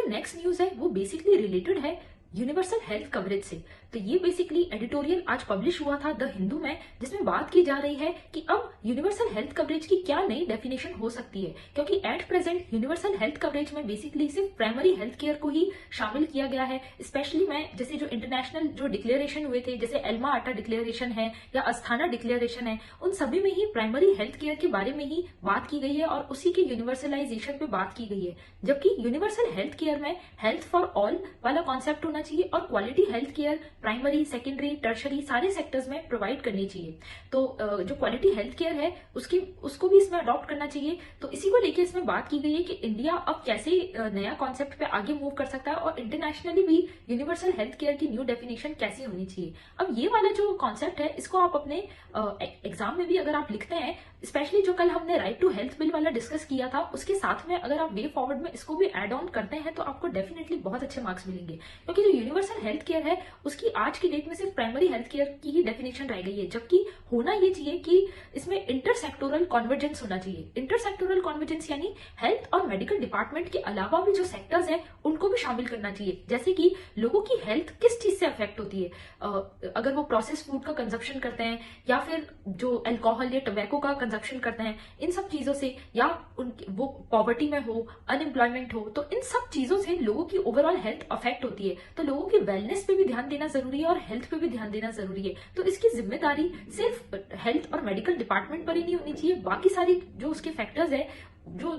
जो next news है वो बेसिकली रिलेटेड है यूनिवर्सल हेल्थ कवरेज से। तो ये बेसिकली एडिटोरियल आज पब्लिश हुआ था द हिंदू में, जिसमें बात की जा रही है कि अब यूनिवर्सल हेल्थ कवरेज की क्या नई डेफिनेशन हो सकती है, क्योंकि at present universal health coverage में बेसिकली सिर्फ प्राइमरी हेल्थ केयर को ही शामिल किया गया है। स्पेशली मैं जैसे जो इंटरनेशनल जो डिक्लेरेशन हुए थे, जैसे एल्मा आटा डिक्लेरेशन है या अस्थाना डिक्लेरेशन है, उन सभी में ही प्राइमरी हेल्थ केयर के बारे में ही बात की गई है और उसी के यूनिवर्सलाइजेशन पे बात की गई है। जबकि यूनिवर्सल हेल्थ केयर में हेल्थ फॉर ऑल वाला कॉन्सेप्ट होना चाहिए और quality health care primary, secondary, tertiary सारे सेक्टर्स में प्रोवाइड करनी चाहिए। तो जो क्वालिटी हेल्थ केयर है उसको भी इसमें अडॉप्ट करना चाहिए। तो इसी को लेकर इसमें बात की गई है कि इंडिया अब कैसे नया कॉन्सेप्ट पे आगे मूव कर सकता है और इंटरनेशनली भी यूनिवर्सल हेल्थ केयर की न्यू डेफिनेशन कैसी होनी चाहिए। अब ये वाला जो कॉन्सेप्ट है इसको आप अपने एग्जाम में भी अगर आप लिखते हैं, स्पेशली जो कल हमने राइट टू हेल्थ बिल वाला डिस्कस किया था, उसके साथ में अगर आप वे फॉरवर्ड में इसको भी एड ऑन करते हैं तो आपको डेफिनेटली बहुत अच्छे मार्क्स मिलेंगे। क्योंकि जो यूनिवर्सल हेल्थ केयर है उसकी आज की डेट में सिर्फ प्राइमरी हेल्थ केयर की ही डेफिनेशन रह गई है, जबकि होना ये चाहिए कि इसमें इंटरसेक्टोरल कॉन्वर्जेंस होना चाहिए। इंटरसेक्टोरल कॉन्वर्जेंस यानी हेल्थ और मेडिकल डिपार्टमेंट के अलावा भी जो सेक्टर्स हैं उनको भी शामिल करना चाहिए। जैसे कि लोगों की हेल्थ किस चीज से अफेक्ट होती है, अगर वो प्रोसेस फूड का कंजप्शन करते हैं या फिर जो अल्कोहल या टोबैको का कंजप्शन करते हैं, इन सब चीजों से, या वो पॉवर्टी में हो, अनएम्प्लॉयमेंट हो, तो इन सब चीजों से लोगों की ओवरऑल हेल्थ अफेक्ट होती है। तो लोगों की वेलनेस पे भी ध्यान देना जरूरी है और हेल्थ पे भी ध्यान देना जरूरी है। तो इसकी जिम्मेदारी सिर्फ हेल्थ और मेडिकल डिपार्टमेंट पर ही नहीं होनी चाहिए, बाकी सारी जो उसके फैक्टर्स है जो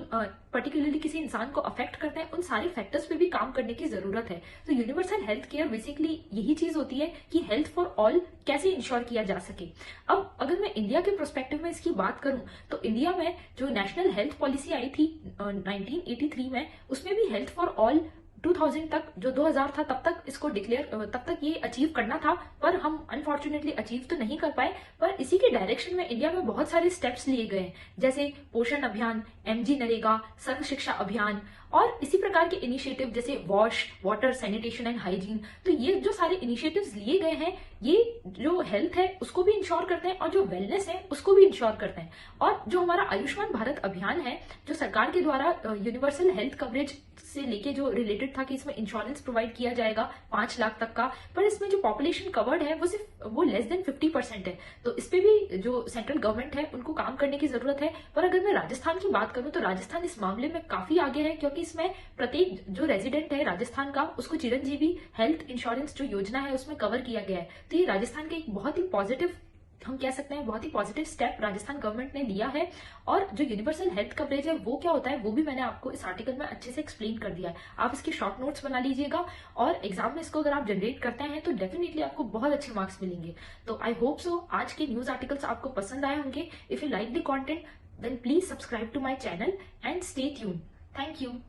पर्टिकुलरली किसी इंसान को अफेक्ट करते हैं, उन सारे फैक्टर्स पे भी काम करने की जरूरत है। तो यूनिवर्सल हेल्थ केयर बेसिकली यही चीज होती है कि हेल्थ फॉर ऑल कैसे इंश्योर किया जा सके। अब अगर मैं इंडिया के प्रोस्पेक्टिव में इसकी बात करूं तो इंडिया में जो नेशनल हेल्थ पॉलिसी आई थी 1983 में, उसमें भी हेल्थ फॉर ऑल 2000 तक, जो 2000 था तब तक ये अचीव करना था, पर हम अनफॉर्चुनेटली अचीव तो नहीं कर पाए। पर इसी के डायरेक्शन में इंडिया में बहुत सारे स्टेप्स लिए गए, जैसे पोषण अभियान, एमजी नरेगा, सर्व शिक्षा अभियान और इसी प्रकार के इनिशिएटिव जैसे wash, water, sanitation and hygiene. तो ये जो सारे इनिशिएटिव्स लिए गए हैं, ये जो हेल्थ है उसको भी इंश्योर करते हैं और जो वेलनेस है उसको भी इंश्योर करते हैं। और जो हमारा आयुष्मान भारत अभियान है, जो सरकार के द्वारा यूनिवर्सल हेल्थ कवरेज से लेके जो रिलेटेड था कि इसमें इंश्योरेंस प्रोवाइड किया जाएगा 5 लाख तक का, पर इसमें जो पॉपुलेशन कवर्ड है वो लेस देन 50% है। तो इस पे भी जो सेंट्रल गवर्नमेंट है उनको काम करने की जरूरत है। पर अगर मैं राजस्थान की बात करूं तो राजस्थान इस मामले में काफी आगे है, क्योंकि इसमें प्रत्येक जो रेजिडेंट है राजस्थान का, उसको चिरंजीवी हेल्थ इंश्योरेंस जो योजना है उसमें कवर किया गया है। तो ये राजस्थान का एक बहुत ही पॉजिटिव, हम कह सकते हैं बहुत ही पॉजिटिव स्टेप राजस्थान गवर्नमेंट ने लिया है। और जो यूनिवर्सल हेल्थ कवरेज है वो क्या होता है वो भी मैंने आपको इस आर्टिकल में अच्छे से एक्सप्लेन कर दिया है। आप इसके शॉर्ट नोट्स बना लीजिएगा और एग्जाम में इसको अगर आप जनरेट करते हैं तो डेफिनेटली आपको बहुत अच्छे मार्क्स मिलेंगे। तो आई होप सो आज के न्यूज आर्टिकल्स आपको पसंद आए होंगे। If you like the content then please subscribe to my channel and stay tune. Thank you.